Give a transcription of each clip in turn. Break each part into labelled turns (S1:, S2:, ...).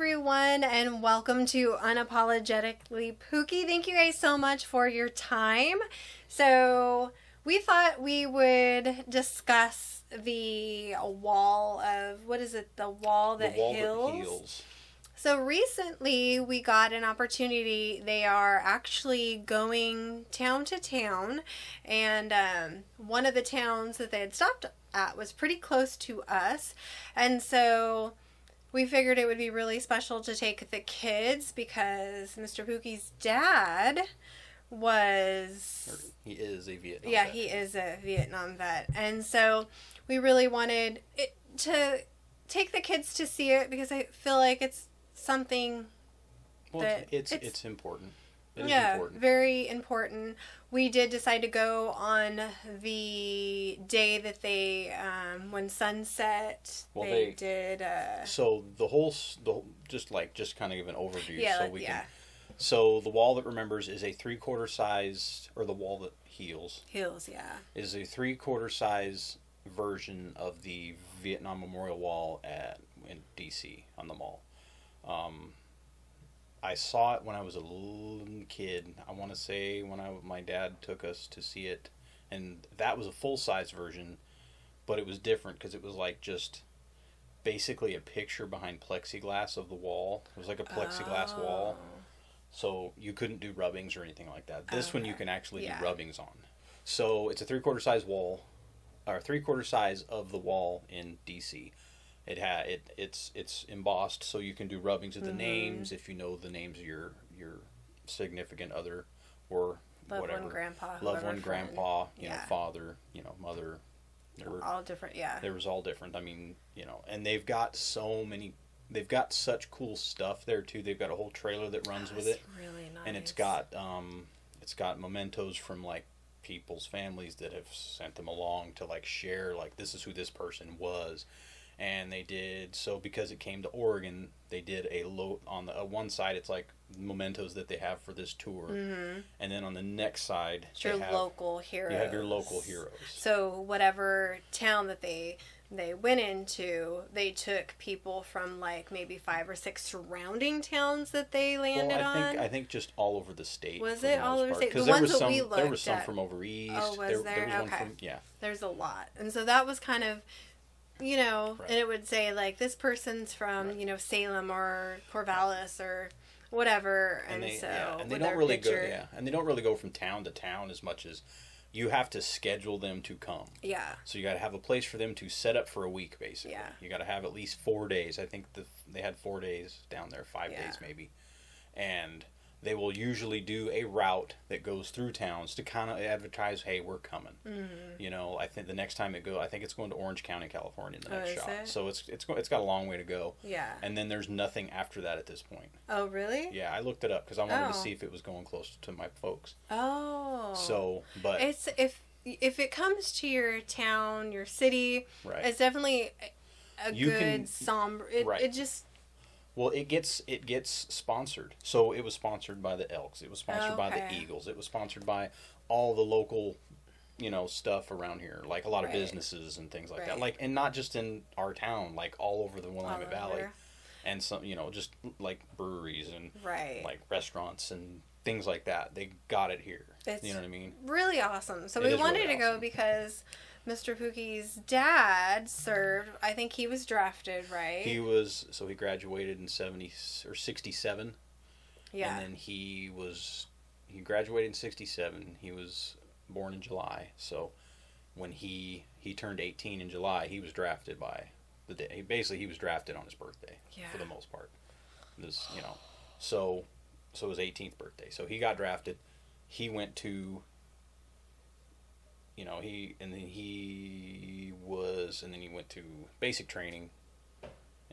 S1: everyone, and welcome to Unapologetically Pookie. Thank you guys so much for your time. So, we thought we would discuss the wall of, what is it? The wall that heals. So recently we got an opportunity. They are actually going town to town, and one of the towns that they had stopped at was pretty close to us, and so we figured it would be really special to take the kids because Mr. Pookie's dad
S2: He is a Vietnam
S1: vet.
S2: vet.
S1: He is a Vietnam vet, and so we really wanted to take the kids to see it because I feel like it's something that
S2: it's important. It is important.
S1: Very important. We did decide to go on the day that they when sunset. They did.
S2: So just kind of give an overview.
S1: Yeah.
S2: So the wall that remembers is a 3/4 size, or the wall that heals.
S1: Heals, yeah.
S2: Is a 3/4 size version of the Vietnam Memorial Wall in D.C. on the mall. I saw it when I was a little kid. I want to say when my dad took us to see it, and that was a full-size version, but it was different because it was like just basically a picture behind plexiglass of the wall. It was like a plexiglass wall, so you couldn't do rubbings or anything like that. This one you can actually do rubbings on. So it's a 3/4 size wall, or 3/4 size of the wall in DC. It's embossed, so you can do rubbings of the names if you know the names of your significant other or
S1: loved
S2: whatever.
S1: Loved one,
S2: grandpa, father, mother.
S1: All different, yeah.
S2: There was all different. I mean, and they've got they've got such cool stuff there too. They've got a whole trailer that runs with it.
S1: Really nice.
S2: And it's got mementos from like people's families that have sent them along to like share, like, this is who this person was. And they did, so because it came to Oregon, they did on the one side, it's like mementos that they have for this tour. Mm-hmm. And then on the next side,
S1: it's your local heroes.
S2: You have your local heroes.
S1: So whatever town that they went into, they took people from like maybe 5 or 6 surrounding towns that they landed on.
S2: I think just all over the state.
S1: Was it all over the state?
S2: Because there was some from over east.
S1: Oh, was there?
S2: There was
S1: okay.
S2: One from, yeah.
S1: There's a lot. And so that was kind of, right. And it would say, like, this person's from, Salem or Corvallis or whatever. And they
S2: don't really go from town to town as much as you have to schedule them to come.
S1: Yeah.
S2: So you got to have a place for them to set up for a week, basically.
S1: Yeah.
S2: You got to have at least 4 days. I think they had 4 days down there, 5 days maybe. And they will usually do a route that goes through towns to kind of advertise, hey, we're coming. Mm-hmm. I think the next time I think it's going to Orange County, California in the next shot. So it's got a long way to go.
S1: Yeah. And
S2: then there's nothing after that at this point.
S1: Oh, really?
S2: Yeah, I looked it up because I wanted to see if it was going close to my folks.
S1: Oh.
S2: So, but
S1: it's if it comes to your town, your city, it's definitely somber. It just.
S2: Well, it gets sponsored. So it was sponsored by the Elks. It was sponsored by the Eagles. It was sponsored by all the local, stuff around here, like a lot of businesses and things like that. Like, and not just in our town, like all over the Willamette Valley, and some, just like breweries and like restaurants and things like that. They got it here. You know what I mean?
S1: Really awesome. So we wanted to go because Mr. Pookie's dad served. I think he was drafted, right?
S2: He graduated in 67. Yeah. And then he graduated in 67. He was born in July. So when he turned 18 in July, he was drafted by the day. Basically, he was drafted on his birthday for the most part. So his 18th birthday. So he got drafted. He went to he went to basic training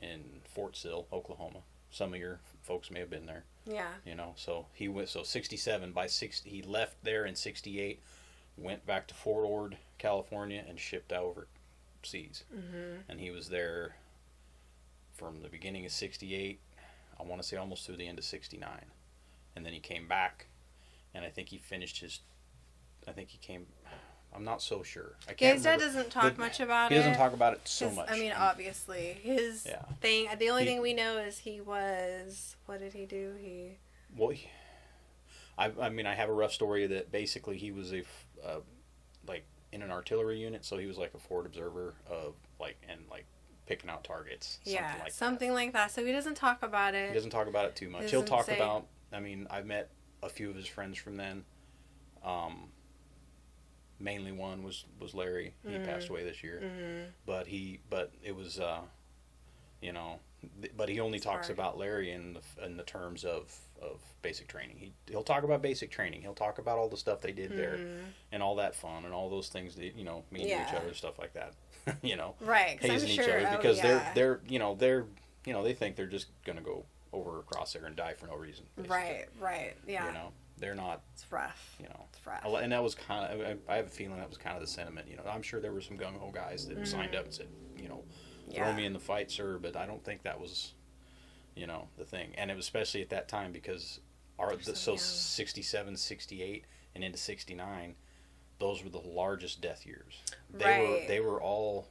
S2: in Fort Sill, Oklahoma. Some of your folks may have been there.
S1: Yeah.
S2: So he went, 67, he left there in 68, went back to Fort Ord, California, and shipped overseas. Mm-hmm. And he was there from the beginning of 68, I want to say almost through the end of 69. And then he came back, and I think he finished I'm not so sure. I
S1: Yeah,
S2: can't
S1: his dad
S2: remember.
S1: doesn't talk much about it.
S2: He doesn't talk about it so much.
S1: I mean, obviously, his thing. The only thing we know is he was. What did he do?
S2: Well, I mean, I have a rough story that basically he was like in an artillery unit, so he was like a forward observer of like picking out targets.
S1: Something like that. So he doesn't talk about it.
S2: He doesn't talk about it too much. He'll talk about. I mean, I've met a few of his friends from then. Mainly one was Larry. He passed away this year. But it was but he only talks about Larry in the terms of basic training. He'll talk about basic training. He'll talk about all the stuff they did there and all that fun and all those things that mean to each other, stuff like that.
S1: Right,
S2: hazing each other because they think they're just gonna go over across there and die for no reason. Basically.
S1: Right, yeah.
S2: They're not.
S1: It's rough.
S2: It's rough. And that was kind of. I have a feeling that was kind of the sentiment. I'm sure there were some gung ho guys that signed up and said, throw me in the fight, sir. But I don't think that was, the thing. And it was especially at that time because 67, 68, and into 69, those were the largest death years. They were all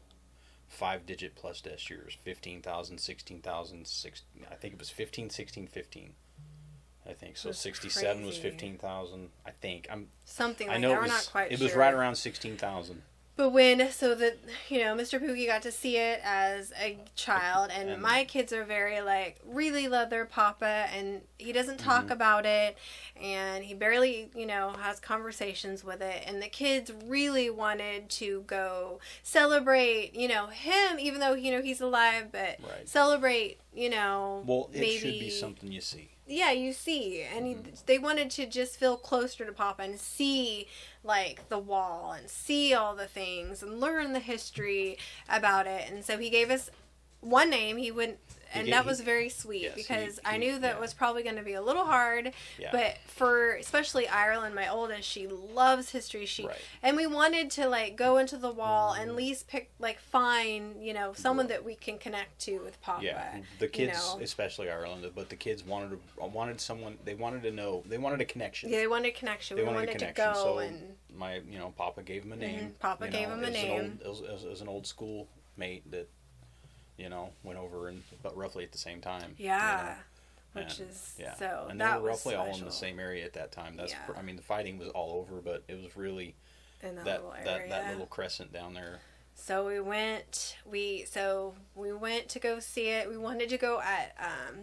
S2: 5-digit plus death years. 15,000, 16,000, I think it was 15, 16, 15. I think so. 67 crazy. Was 15,000. I think
S1: something like that. We're not quite sure.
S2: It was right around 16,000.
S1: But Mr. Pookie got to see it as a child, and my kids are very really love their papa, and he doesn't talk about it, and he barely has conversations with it, and the kids really wanted to go celebrate him, even though he's alive, but celebrate
S2: well, it maybe should be something you see.
S1: Yeah, you see, and they wanted to just feel closer to Papa and see the wall and see all the things and learn the history about it. And so he gave us one name. That was very sweet because I knew that was probably going to be a little hard. Yeah. But for especially Ireland, my oldest, she loves history. And we wanted to go into the wall and at least find someone that we can connect to with Papa.
S2: Yeah, the kids, especially Ireland, but the kids wanted someone. They wanted to know. They wanted a connection.
S1: Yeah, they wanted a connection. We wanted to go
S2: so
S1: and
S2: my Papa gave him a name.
S1: Papa gave him a name.
S2: It was an old school mate that. Went over but roughly at the same time.
S1: Yeah. Which is so.
S2: And they were roughly all in the same area at that time. That's the fighting was all over, but it was really that little crescent down there.
S1: So we went to go see it. We wanted to go at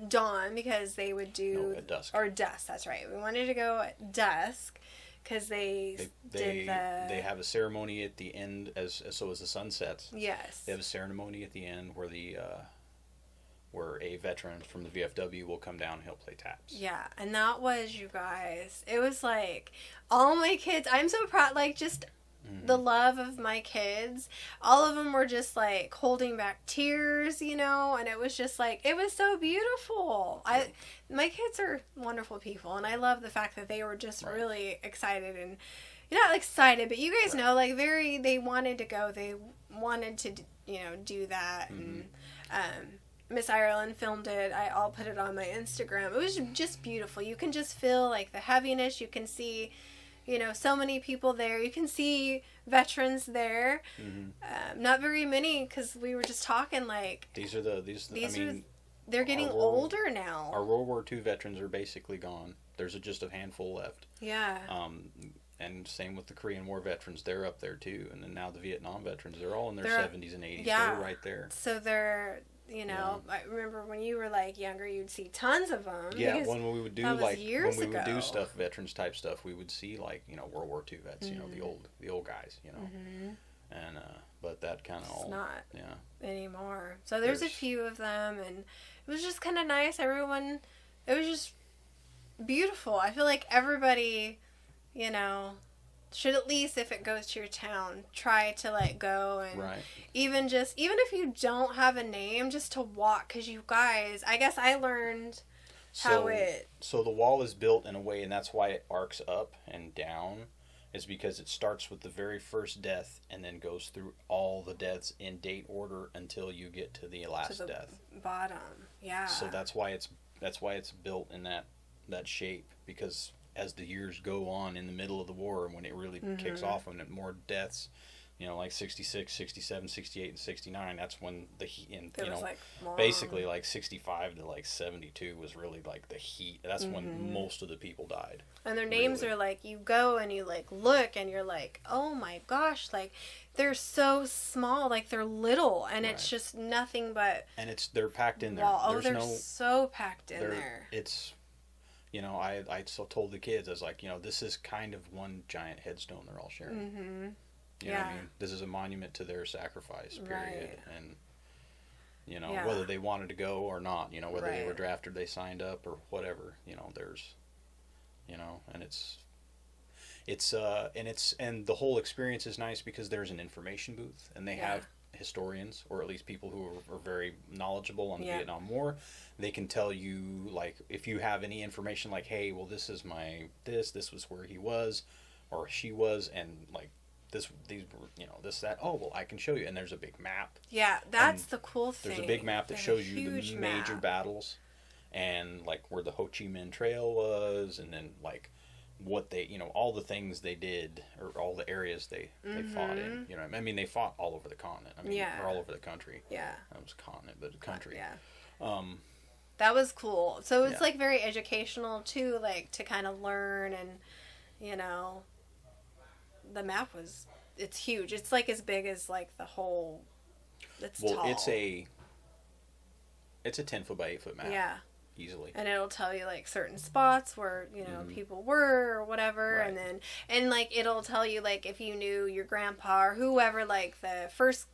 S1: dawn because they would do
S2: at dusk.
S1: Or dusk, that's right. We wanted to go at dusk. Because they
S2: have a ceremony at the end as the sun sets.
S1: Yes.
S2: They have a ceremony at the end where where a veteran from the VFW will come down and he'll play taps.
S1: Yeah, and that was, you guys. It was all my kids. I'm so proud. Just the love of my kids. All of them were just holding back tears, and it was just it was so beautiful. My kids are wonderful people, and I love the fact that they were just really excited and not excited, but you guys know, they wanted to go. They wanted to, do that, and Miss Ireland filmed it. I'll put it on my Instagram. It was just beautiful. You can just feel the heaviness. You can see. So many people there. You can see veterans there. Not very many because we were just talking they're getting older now.
S2: Our World War II veterans are basically gone. There's just a handful left.
S1: Yeah.
S2: And same with the Korean War veterans. They're up there too. And then now the Vietnam veterans, they're all in their 70s and 80s. Yeah. They're right there.
S1: So they're... I remember when you were younger, you'd see tons of them.
S2: Yeah, when we would do do stuff, veterans type stuff, we would see World War II vets, the old guys, and but that kind of all
S1: not anymore. So there's a few of them, and it was just kind of nice. Everyone, it was just beautiful. I feel like everybody, should at least, if it goes to your town, try to go and even if you don't have a name, just to walk, because you guys, I guess I learned
S2: so the wall is built in a way, and that's why it arcs up and down, is because it starts with the very first death and then goes through all the deaths in date order until you get to the last death.
S1: Bottom. Yeah.
S2: So that's why it's built in that shape, because as the years go on in the middle of the war, and when it really kicks off, and more deaths, you know, like 66, 67, 68, and 69, that's when the heat, and, you know, like basically like 65 to like 72 was really like the heat. That's when most of the people died.
S1: And their names are like, you go and you like look and you're like, oh my gosh, like they're so small, like they're little, and it's just nothing but.
S2: And they're packed in there.
S1: Oh, they're so packed in there.
S2: It's, you know, I still told the kids, I was like, you know, this is kind of one giant headstone they're all sharing. Mm-hmm. You know what I mean? This is a monument to their sacrifice, period. Right. And, you know, whether they wanted to go or not, you know, whether they were drafted, they signed up or whatever, you know, there's, you know, and and the whole experience is nice because there's an information booth, and they have historians, or at least people who are very knowledgeable on the Vietnam War. They can tell you, like, if you have any information, like, hey, well, this is this was where he was or she was, and like, these were, you know, this, that, oh, well, I can show you. And there's a big map.
S1: Yeah, that's the cool thing.
S2: There's a big map that shows you the major battles, and like where the Ho Chi Minh Trail was, and then like what they, you know, all the things they did, or all the areas they fought in. You know, I mean, they fought all over the continent. I mean, or all over the country. Yeah. That was continent, but the country.
S1: Yeah. That was cool. So it's like very educational too, like to kind of learn, and, you know, the map it's huge. It's like as big as like the whole. It's tall.
S2: It's a 10-foot by 8-foot map. Yeah. Easily.
S1: And it'll tell you like certain spots where, you know, people were or whatever, and like it'll tell you like if you knew your grandpa or whoever, like the first.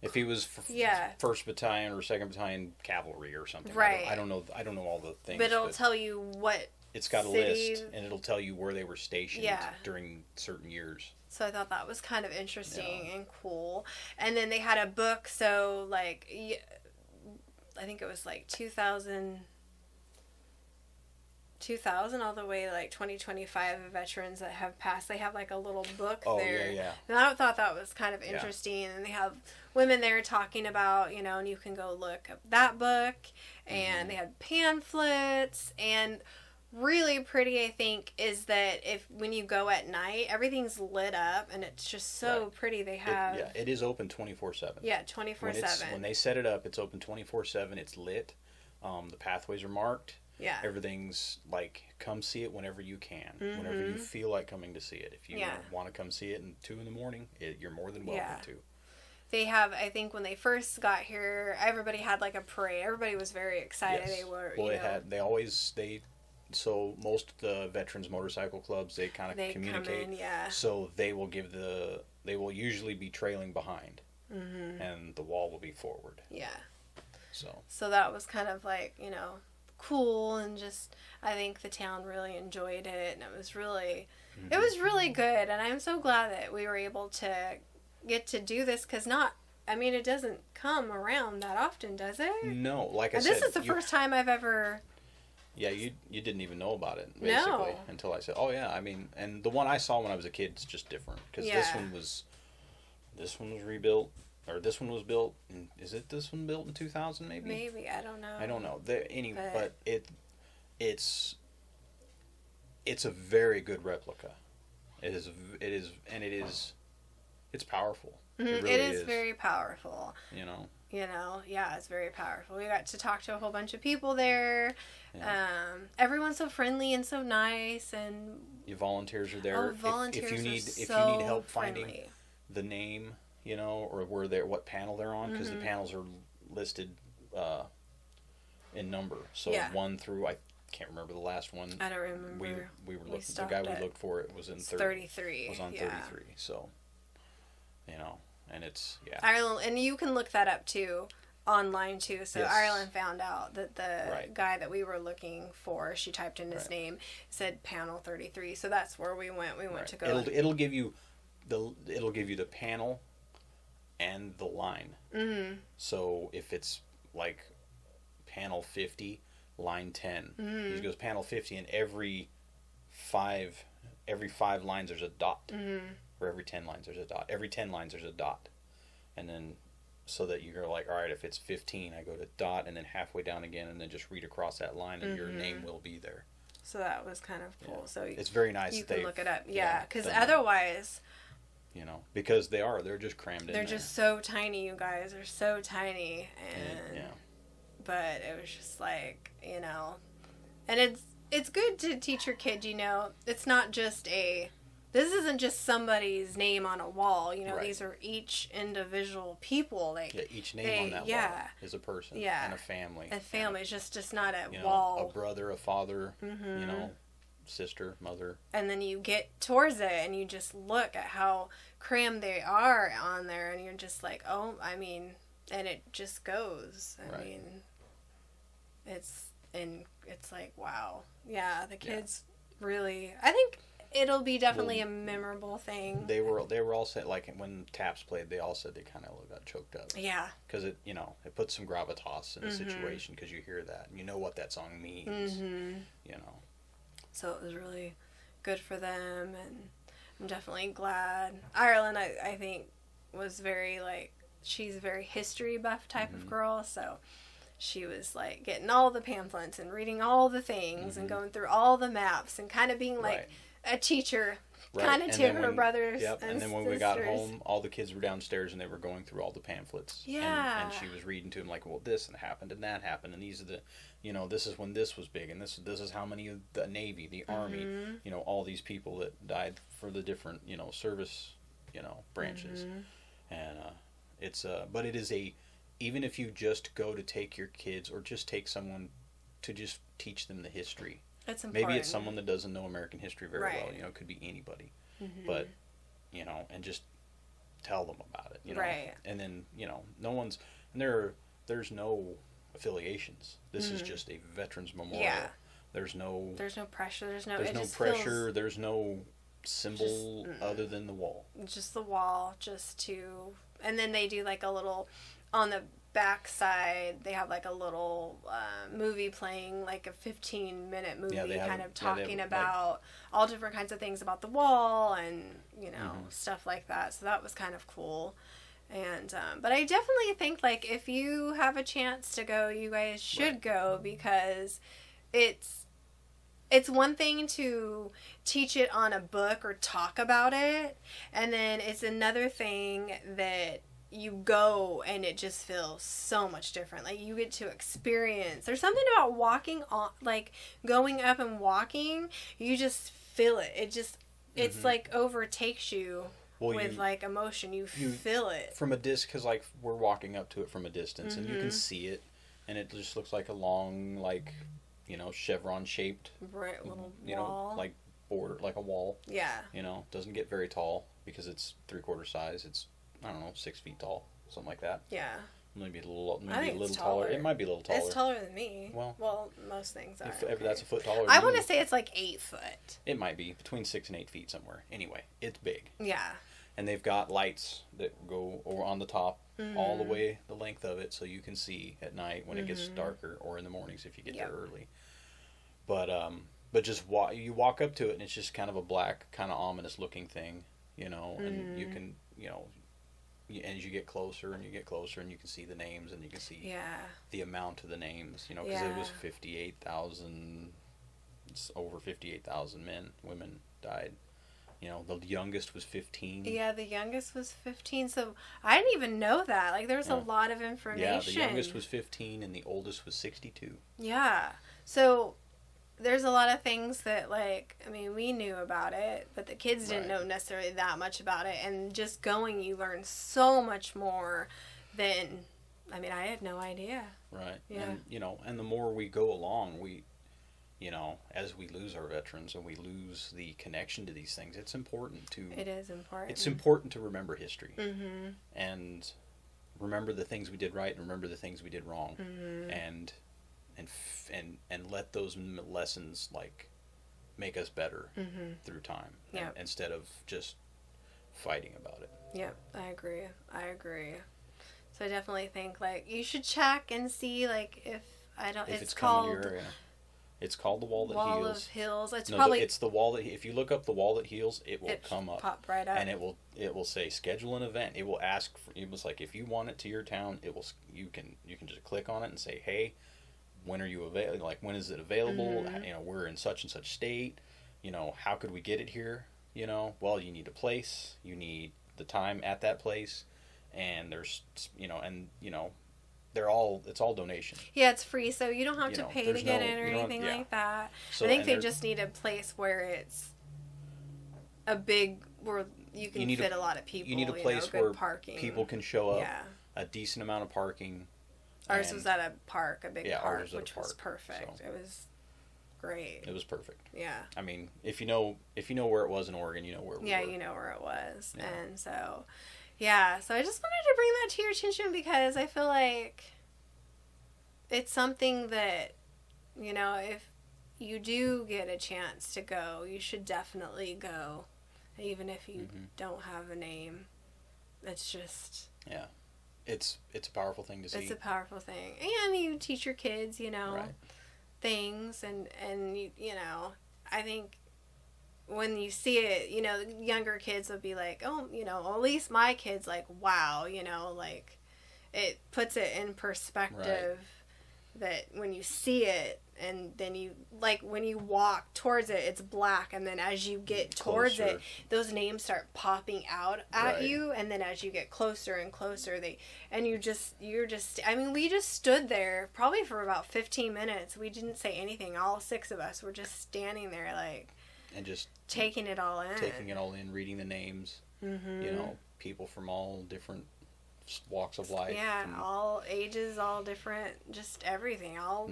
S2: If he was first battalion or second battalion cavalry or something.
S1: Right.
S2: I don't know all the things.
S1: But it'll tell you what.
S2: It's got a list, and it'll tell you where they were stationed during certain years.
S1: So I thought that was kind of interesting and cool. And then they had a book, so like, I think it was like 2000 all the way to like 2025 veterans that have passed. They have like a little book there. Yeah. And I thought that was kind of interesting. And they have women there talking about, you know, and you can go look up that book. And they had pamphlets, and really pretty, I think, is that when you go at night, everything's lit up, and it's just so pretty. They have
S2: it is open 24/7.
S1: Yeah, 24/7.
S2: When they set it up, it's open 24/7. It's lit. The pathways are marked. Yeah. Everything's like, come see it whenever you can, whenever you feel like coming to see it. If you want to come see it at 2 a.m, you're more than welcome to.
S1: They have, I think, when they first got here, everybody had like a parade. Everybody was very excited.
S2: Yes.
S1: They were.
S2: So most of the veterans motorcycle clubs, they kind of communicate.
S1: Come in,
S2: So they will usually be trailing behind, and the wall will be forward.
S1: Yeah. So that was kind of like, you know, cool, and just, I think the town really enjoyed it, and it was really good, and I'm so glad that we were able to get to do this, because it doesn't come around that often, does it?
S2: No, like I said,
S1: this is the first time I've ever.
S2: Yeah, you didn't even know about it, basically, until I said, oh yeah, I mean, and the one I saw when I was a kid is just different, because this one was rebuilt, or this one was built, is it this one built in 2000 maybe?
S1: Maybe, I don't know.
S2: I don't know. But it's a very good replica. It's powerful.
S1: It really is very powerful.
S2: You know,
S1: it's very powerful. We got to talk to a whole bunch of people there. Yeah. Everyone's so friendly and so nice, and
S2: your volunteers are there.
S1: Volunteers
S2: if you need help finding the name, you know, or what panel they're on, because the panels are listed in number. So 1 through, I can't remember the last one.
S1: I don't remember.
S2: We were looking. The guy we looked for it was in
S1: 33.
S2: Was on 33. So, you know. And it's,
S1: Ireland, and you can look that up too, online too. So Ireland found out that the guy that we were looking for, she typed in his name, said panel 33. So that's where we went. We went to go.
S2: It'll give you the panel and the line. Mm-hmm. So if it's like panel 50, line 10, he goes panel 50, and every five lines there's a dot. Mm-hmm. For every 10 lines there's a dot. Every 10 lines there's a dot. And then, so that you're like, all right, if it's 15, I go to dot, and then halfway down again, and then just read across that line, and your name will be there.
S1: So that was kind of cool. So
S2: it's very nice.
S1: You can look it up. Yeah, because
S2: done
S1: otherwise,
S2: you know, because they're just crammed in there.
S1: they're just so tiny. You guys are so tiny, and
S2: yeah.
S1: But it was just like, you know, and it's good to teach your kid. You know, it's not just this isn't just somebody's name on a wall. You know,
S2: Right.
S1: these are each individual people. Like
S2: Each name on that wall is a person.
S1: Yeah.
S2: And a family.
S1: A family. It's just not a
S2: you
S1: wall.
S2: know, a brother, a father, you know, sister, mother.
S1: And then you get towards it and you just look at how crammed they are on there, and you're just like, oh, I mean, and it just goes. I mean, it's like, wow. Yeah, the kids really, I think it'll be definitely a memorable thing.
S2: They were all said, like when Taps played, they all said they kind of got choked up.
S1: Yeah.
S2: Because it, you know, it puts some gravitas in the situation, because you hear that and you know what that song means. You know.
S1: So it was really good for them, and I'm definitely glad. Ireland, I think, was very, like, she's a very history buff type of girl, so she was, like, getting all the pamphlets and reading all the things and going through all the maps and kind of being, like, a teacher kind of to her brothers
S2: and then when we got home, all the kids were downstairs and they were going through all the pamphlets.
S1: Yeah.
S2: And she was reading to them, like, well, this happened and that happened, and these are the, you know, this is when this was big, and this is how many of the Navy, the Army, you know, all these people that died for the different, you know, service, you know, branches. And it's but it is even if you just go to take your kids, or just take someone to just teach them the history.
S1: It's important.
S2: Maybe it's someone that doesn't know American history very well. You know, it could be anybody. But, you know, and just tell them about it. You know, and then, you know, there's no affiliations. This is just a veterans memorial. Yeah. There's no
S1: pressure. There's no
S2: pressure. There's no symbol other than the wall.
S1: Just the wall. And then they do like a little on the back side, they have like a little movie playing, like a 15-minute movie, kind of talking about all different kinds of things about the wall, and you know, stuff like that. So that was kind of cool. And but I definitely think, like, if you have a chance to go, you guys should go, because it's one thing to teach it on a book or talk about it, and then it's another thing that you go and it just feels so much different. Like, you get to experience. There's something about walking on, like, going up and walking. You just feel it. It just, it's like overtakes you with like emotion. You feel it
S2: from a distance, because like we're walking up to it from a distance, and you can see it, and it just looks like a long, like, you know, chevron shaped
S1: little
S2: you
S1: wall.
S2: know, like border, like a wall.
S1: Yeah.
S2: You know, doesn't get very tall because it's 3/4 size. It's, I don't know, 6 feet tall, something like that.
S1: Yeah.
S2: Maybe a little
S1: taller.
S2: taller. It might be a little taller.
S1: It's taller than me.
S2: Well,
S1: most things are.
S2: If that's a foot taller.
S1: I want to say it's like 8 foot.
S2: It might be between 6 and 8 feet somewhere. Anyway, it's big.
S1: Yeah.
S2: And they've got lights that go over on the top all the way the length of it, so you can see at night when it gets darker, or in the mornings if you get there early. But just you walk up to it, and it's just kind of a black, kind of ominous looking thing, you know, and you can, you know, as you get closer and you get closer, and you can see the names, and you can see the amount of the names, you know, because it was 58,000, it's over 58,000 women died. You know, the youngest was 15.
S1: Yeah, the youngest was 15. So I didn't even know that. Like, there's a lot of information.
S2: Yeah, the youngest was 15, and the oldest was 62.
S1: Yeah. So there's a lot of things that, like, I mean, we knew about it, but the kids didn't know necessarily that much about it. And just going, you learn so much more than, I mean, I had no idea.
S2: Right. Yeah. And, you know, and the more we go along, you know, as we lose our veterans and we lose the connection to these things, it's important to...
S1: It is important.
S2: It's important to remember history. And remember the things we did right, and remember the things we did wrong. And let those lessons, like, make us better through time, instead of just fighting about it.
S1: Yep, I agree. So I definitely think, like, you should check and see, like, if it's called...
S2: Coming to your area. It's called the Wall That Heals.
S1: Wall of Hills. It's
S2: the wall that, if you look up the Wall That Heals, it will come up.
S1: Pop right up.
S2: And it will say schedule an event. It will ask for, it was like, if you want it to your town, you can just click on it and say, hey, when are you available? Like, when is it available?
S1: Mm-hmm.
S2: You know, we're in such and such state. You know, how could we get it here? You know, well, you need a place. You need the time at that place. And there's, you know, it's all donation.
S1: Yeah, it's free, so you don't have to pay to get in or anything
S2: yeah.
S1: like that.
S2: So,
S1: I think they just need a place where it's where you can fit a lot of people.
S2: You need a place
S1: good
S2: where
S1: parking.
S2: people can show up.
S1: Yeah.
S2: A decent amount of parking.
S1: Ours was at a park, a big park, which was
S2: park,
S1: perfect.
S2: so.
S1: It was great.
S2: It was perfect.
S1: Yeah.
S2: I mean, if you know where it was in Oregon, you know where we were.
S1: Yeah, you know where it was.
S2: Yeah.
S1: And so, yeah. So I just wanted to bring that to your attention because I feel like it's something that, you know, if you do get a chance to go, you should definitely go. Even if you don't have a name. It's just...
S2: Yeah. It's a powerful thing to see.
S1: It's a powerful thing. And you teach your kids, you know, things. And you know, I think when you see it, you know, younger kids will be like, oh, you know, at least my kid's like, wow, you know, like, it puts it in perspective that when you see it, and then you, like, when you walk towards it, it's black, and then as you get towards it, those names start popping out at you, and then as you get closer and closer, you're just, I mean, we just stood there probably for about 15 minutes. We didn't say anything. All 6 of us were just standing there, like,
S2: and just
S1: taking it all in,
S2: reading the names, you know, people from all different walks of life.
S1: Yeah, all ages, all different, just everything, all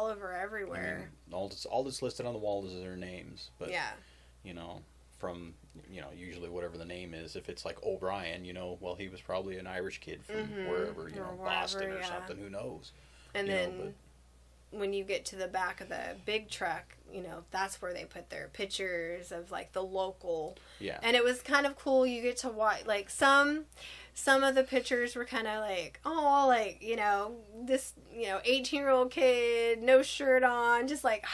S1: over everywhere.
S2: I mean, all that's listed on the wall is their names, but you know, from, you know, usually whatever the name is, if it's like O'Brien, you know, well, he was probably an Irish kid from wherever, you know, Boston or something, who knows.
S1: And then when you get to the back of the big truck, you know, that's where they put their pictures of, like, the local.
S2: Yeah.
S1: And it was kind of cool. You get to watch, like, some of the pictures were kind of like, oh, like, you know, this, you know, 18-year-old kid, no shirt on, just like,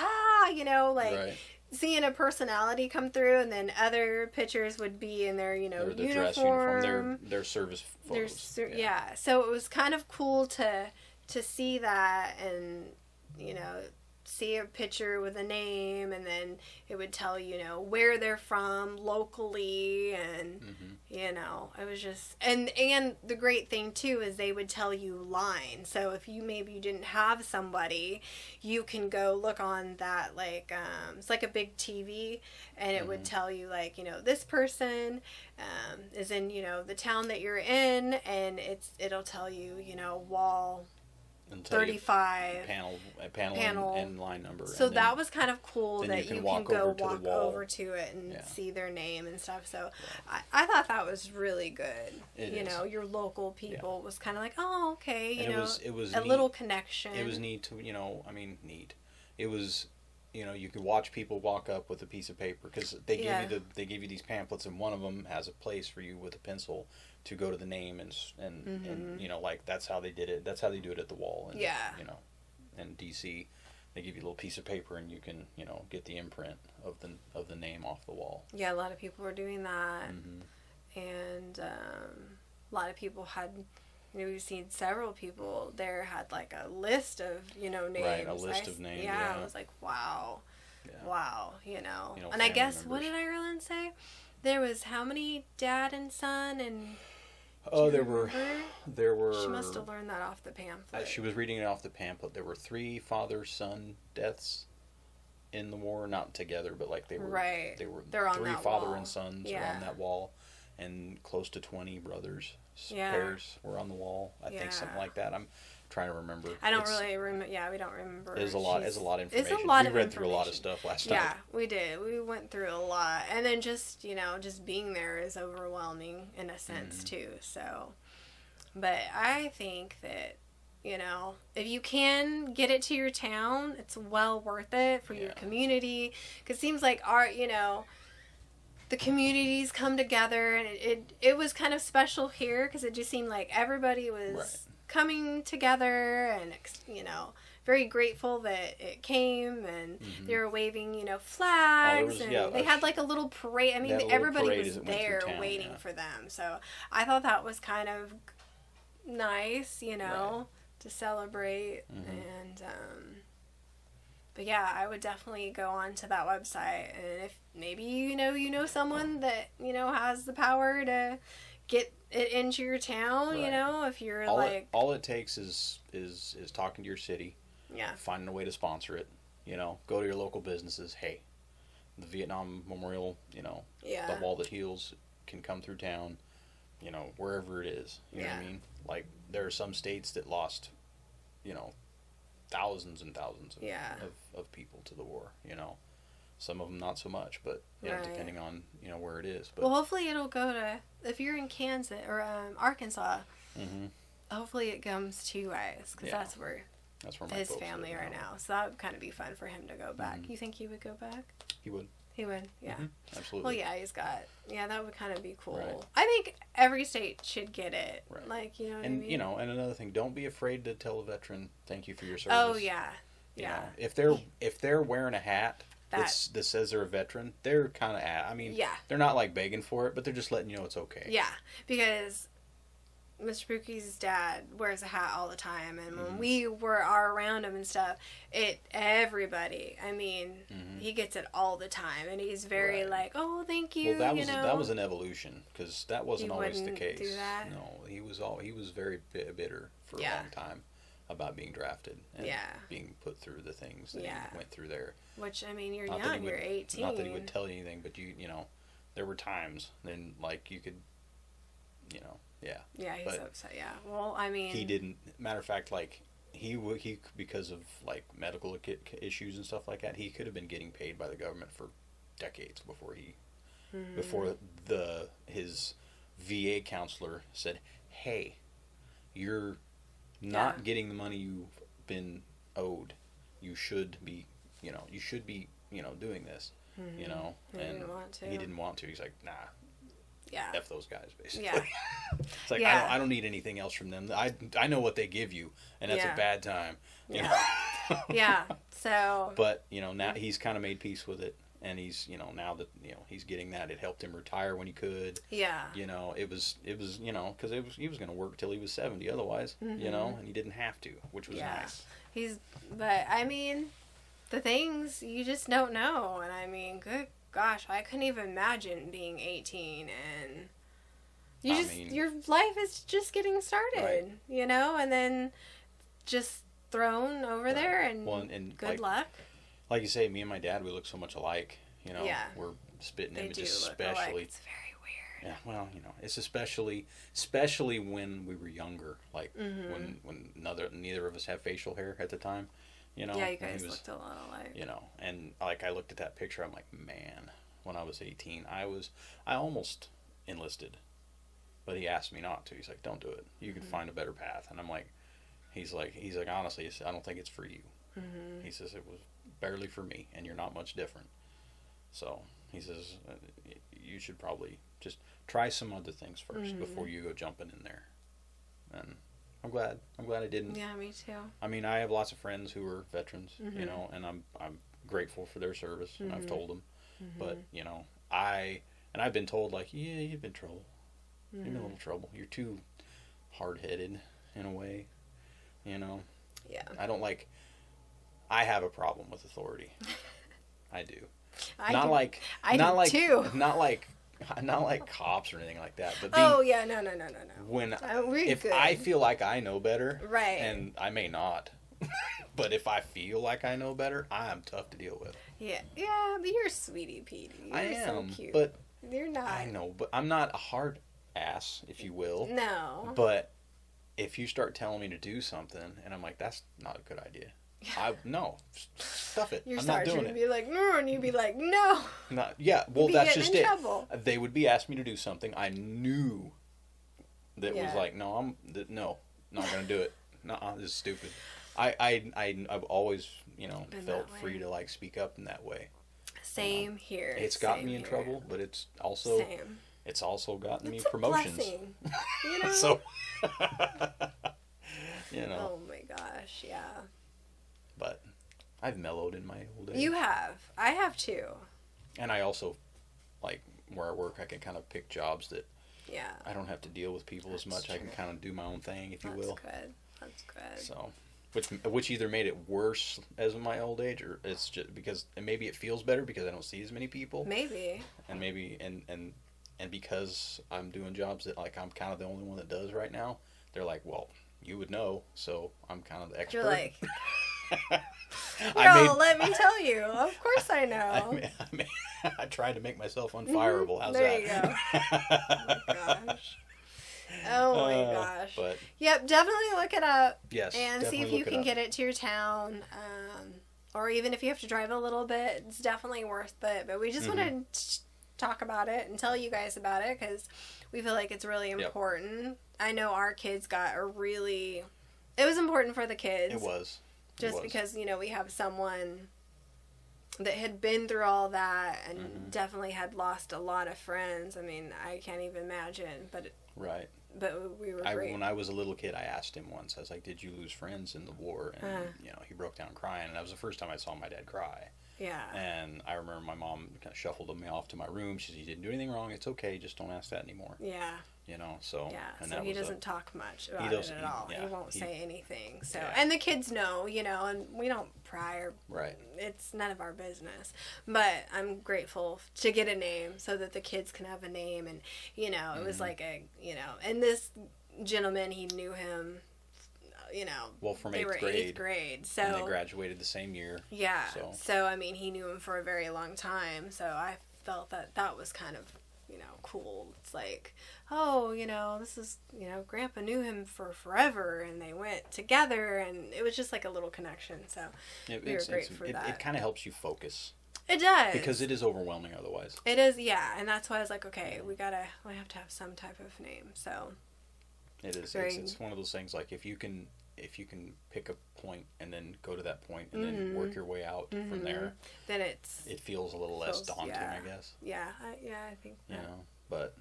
S1: you know, like, seeing a personality come through. And then other pictures would be in their, you know,
S2: their
S1: uniform.
S2: Dress uniform, their service photos.
S1: Yeah. So it was kind of cool to see that, and, you know, see a picture with a name, and then it would tell, you know, where they're from locally, and you know, it was just, and the great thing too is they would tell you lines. So if you didn't have somebody, you can go look on that, like, it's like a big TV, and it would tell you, like, you know, this person is in, you know, the town that you're in, and it'll tell you, you know, wall 35
S2: panel and line number.
S1: So that was kind of cool that you can walk over to it and
S2: Yeah.
S1: see their name and stuff. So I thought that was really good. You know, your local people was kind of like, oh, okay, you know,
S2: it was
S1: a
S2: neat.
S1: Little connection.
S2: It was neat to, you know, I mean, neat. It was, you know, you could watch people walk up with a piece of paper, because they give you these pamphlets, and one of them has a place for you with a pencil to go to the name, and you know, like, that's how they did it. That's how they do it at the wall. And, you know, in DC, they give you a little piece of paper, and you can, you know, get the imprint of the name off the wall.
S1: Yeah, a lot of people were doing that, and a lot of people had. You know, we've seen several people there had, like, a list of, you know, names.
S2: Right, a list of names.
S1: Yeah, I was like, wow.
S2: Yeah.
S1: You know.
S2: You know,
S1: And I guess,
S2: members.
S1: what did Ireland say? There was how many dad and son, and...
S2: Oh, there were...
S1: She must have learned that off the pamphlet.
S2: She was reading it off the pamphlet. There were 3 father-son deaths in the war, not together, but, like, they were...
S1: Right.
S2: They're on 3
S1: that
S2: father
S1: wall.
S2: And sons were on that wall, and close to 20 brothers.
S1: Yeah.
S2: Pairs were on the wall. I think something like that. I'm trying to remember.
S1: I don't really remember. Yeah, we don't remember.
S2: It's a lot of information.
S1: It's a lot
S2: we read through a lot of stuff last night.
S1: Yeah, we did. We went through a lot. And then just, you know, just being there is overwhelming in a sense too. So, but I think that, you know, if you can get it to your town, it's well worth it for your community. Because it seems like you know, the communities come together, and it was kind of special here, because it just seemed like everybody was coming together, and, you know, very grateful that it came, and they were waving, you know, flags, and they had, like, a little parade. I mean, everybody was there waiting for them. So I thought that was kind of nice, you know, to celebrate.
S2: Mm-hmm.
S1: And but yeah, I would definitely go onto that website, and if maybe you know someone that has the power to get it into your town,
S2: Right.
S1: if you're
S2: All it takes is talking to your city,
S1: yeah,
S2: finding a way to sponsor it. Go to your local businesses. Hey, the Vietnam Memorial,
S1: yeah,
S2: the wall that heals can come through town. Wherever it is. You know what I mean? Like, there are some states that lost, thousands and thousands of people to the war. Some of them not so much, but
S1: right.
S2: depending on where it is. But
S1: well, hopefully it'll go to, if you're in Kansas or Arkansas.
S2: mm-hmm.
S1: Hopefully it comes to you guys, because that's where
S2: my
S1: his
S2: folks
S1: family
S2: live
S1: right now. So that would kind of be fun for him to go back.
S2: Mm-hmm.
S1: You think he would go back?
S2: He would.
S1: He would, yeah.
S2: Mm-hmm. Absolutely.
S1: Well, yeah, that would kind of be cool.
S2: Right.
S1: I think every state should get it.
S2: Right.
S1: Like, you know what
S2: and,
S1: I mean?
S2: And another thing, don't be afraid to tell a veteran, thank you for your service.
S1: Oh, yeah. Yeah.
S2: If they're wearing a hat that says they're a veteran, they're kind of they're not like begging for it, but they're just letting you know it's okay.
S1: Yeah, because Mr. Pookie's dad wears a hat all the time, and when we are around him and stuff, everybody, he gets it all the time, and he's very like, oh, thank you.
S2: Well, that was an evolution, because that wasn't always the case.
S1: Do that?
S2: No, he was very bitter for a long time about being drafted and being put through the things that he went through there.
S1: Which, you're young, you're 18.
S2: Not that he would tell you anything, but there were times then, like, you could, yeah.
S1: Yeah, he's so upset, yeah. Well,
S2: he didn't, matter of fact, like, he because of, like, medical issues and stuff like that, he could have been getting paid by the government for decades before his VA counselor said, hey, you're not getting the money you've been owed. You should be, doing this,
S1: He
S2: and
S1: didn't want to.
S2: He didn't want to. He's like, nah.
S1: Yeah.
S2: F those guys, basically.
S1: Yeah.
S2: It's like, I don't need anything else from them. I know what they give you, and that's a bad time. You know?
S1: Yeah. So.
S2: But, now he's kind of made peace with it. And he's, now that, he's getting that, it helped him retire when he could. Yeah. It was, because he was going to work till he was 70 otherwise, and he didn't have to, which was nice.
S1: But, the things you just don't know. And good gosh, I couldn't even imagine being 18 and your life is just getting started, and then just thrown over there and good luck.
S2: Like you say, me and my dad, we look so much alike, we're spitting images, especially.
S1: It's very weird.
S2: Yeah, well, it's especially when we were younger, like when neither of us had facial hair at the time.
S1: Yeah, you guys looked a lot alike.
S2: And like I looked at that picture, I'm like, man, when I was 18, I almost enlisted, but he asked me not to. He's like, don't do it. You can find a better path. And I'm like, he's like, honestly, I don't think it's for you. He says it was barely for me, and you're not much different. So he says you should probably just try some other things first before you go jumping in there. And I'm glad I didn't.
S1: Yeah, me too.
S2: I have lots of friends who are veterans, and I'm grateful for their service, and I've told them. But, I've been told, like, yeah, you've been trouble. You've been a little trouble. You're too hard-headed in a way, Yeah. I have a problem with authority. I do.
S1: I do too.
S2: Not like cops or anything like that, but
S1: no.
S2: When I feel like I know better,
S1: right,
S2: and I may not, but if I feel like I know better, I'm tough to deal with.
S1: Yeah, but you're a sweetie Petey. I am, so cute.
S2: But
S1: you're not.
S2: I know, but I'm not a hard ass, if you will.
S1: No.
S2: But if you start telling me to do something, and I'm like, that's not a good idea. No, stuff it.
S1: Your
S2: I'm not doing it.
S1: You'd be like, no, and you'd be like, no.
S2: Well, that's just it.
S1: Trouble.
S2: They would be asking me to do something I knew that was like, no, not gonna do it. No, this is stupid. I've always, felt free to like speak up in that way.
S1: Same here.
S2: It's gotten me in trouble, but it's also gotten me promotions.
S1: Blessing,
S2: So,
S1: Oh my gosh, yeah.
S2: But I've mellowed in my old age.
S1: You have. I have too.
S2: And I also, like, where I work, I can kind of pick jobs that
S1: I
S2: don't have to deal with people as much. True. I can kind of do my own thing, if you will.
S1: That's good. That's good.
S2: So, which either made it worse as of my old age, or it's just because, and maybe it feels better because I don't see as many people.
S1: Maybe.
S2: And maybe and because I'm doing jobs that like I'm kind of the only one that does right now. They're like, well, you would know, so I'm kind of the expert.
S1: You're like, well, let me tell you. Of course I know.
S2: I tried to make myself unfireable. How's
S1: there
S2: that?
S1: You go. Oh my gosh. Oh my gosh.
S2: But
S1: yep, definitely look it up.
S2: Yes.
S1: And see if you can get it to your town. Or even if you have to drive a little bit, it's definitely worth it. But we just want to talk about it and tell you guys about it because we feel like it's really important. Yep. I know our kids got it was important for the kids.
S2: It was.
S1: Just because, we have someone that had been through all that and definitely had lost a lot of friends. I mean, I can't even imagine, but
S2: right.
S1: But we were great.
S2: When I was a little kid, I asked him once. I was like, "Did you lose friends in the war?" And he broke down crying, and that was the first time I saw my dad cry.
S1: Yeah.
S2: And I remember my mom kind of shuffled me off to my room. She said, "You didn't do anything wrong. It's okay. Just don't ask that anymore."
S1: Yeah.
S2: So
S1: yeah.
S2: And
S1: so he doesn't talk much about it at all.
S2: Yeah,
S1: he won't say anything. So
S2: yeah.
S1: And the kids know, and we don't pry or
S2: right.
S1: It's none of our business. But I'm grateful to get a name so that the kids can have a name, and it was like and this gentleman, he knew him.
S2: Well, from
S1: they were
S2: eighth
S1: grade, so
S2: and they graduated the same year.
S1: Yeah. So I mean, he knew him for a very long time. So I felt that was kind of cool. It's like, oh, this is Grandpa knew him for forever, and they went together, and it was just like a little connection. So we were great for that.
S2: It kind of helps you focus.
S1: It does,
S2: because it is overwhelming otherwise.
S1: It is, yeah, and that's why I was like, okay, we have to have some type of name. So
S2: it is. It's one of those things like if you can pick a point and then go to that point and then work your way out from there,
S1: then it
S2: feels a little less daunting, I guess.
S1: Yeah, I think that.
S2: But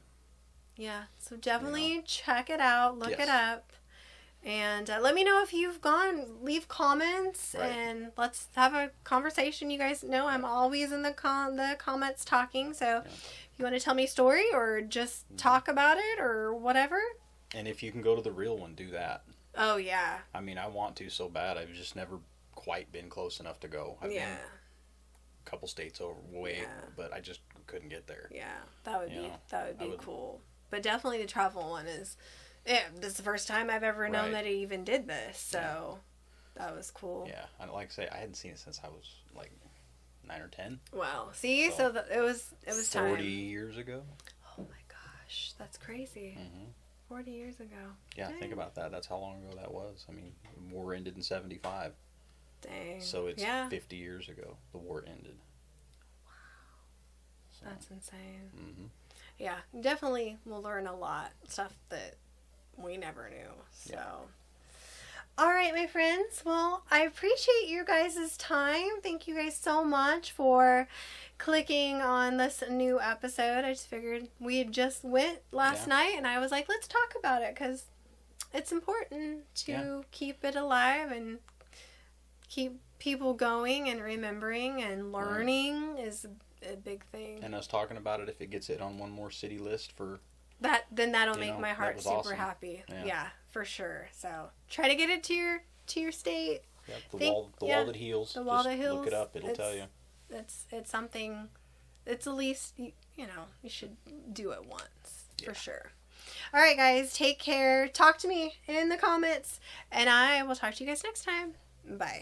S1: yeah, so definitely check it out, look it up, and let me know if you've gone. Leave comments and let's have a conversation. You guys know I'm always in the comments talking, so if you want to tell me a story or just talk about it or whatever.
S2: And if you can go to the real one, do that.
S1: Oh, yeah.
S2: I mean, I want to so bad. I've just never quite been close enough to go. I've been a couple states away, but I just couldn't get there.
S1: Yeah, that would be cool. But definitely the travel one is, this is the first time I've ever known that he even did this, so that was cool.
S2: Yeah, and like I say, I hadn't seen it since I was like 9 or 10.
S1: Wow. See, so it was
S2: 40 years ago.
S1: Oh my gosh, that's crazy. 40 years ago.
S2: Yeah,
S1: Dang.
S2: Think about that. That's how long ago that was. I mean, the war ended in 75.
S1: Dang.
S2: So it's 50 years ago the war ended.
S1: Wow. So. That's insane.
S2: Yeah,
S1: definitely we'll learn a lot. Stuff that we never knew. So. All right, my friends. Well, I appreciate you guys' time. Thank you guys so much for clicking on this new episode. I just figured we had just went last night, and I was like, let's talk about it because it's important to keep it alive and keep people going and remembering and learning is a big thing.
S2: And us talking about it, if it gets it on one more city list for
S1: that, then that'll make my heart super happy. Yeah, for sure. So try to get it to your state.
S2: Yep, the wall that heals.
S1: The wall that heals.
S2: Look it up; it'll tell you.
S1: It's something. It's at least you should do it once for sure. All right, guys, take care. Talk to me in the comments, and I will talk to you guys next time. Bye.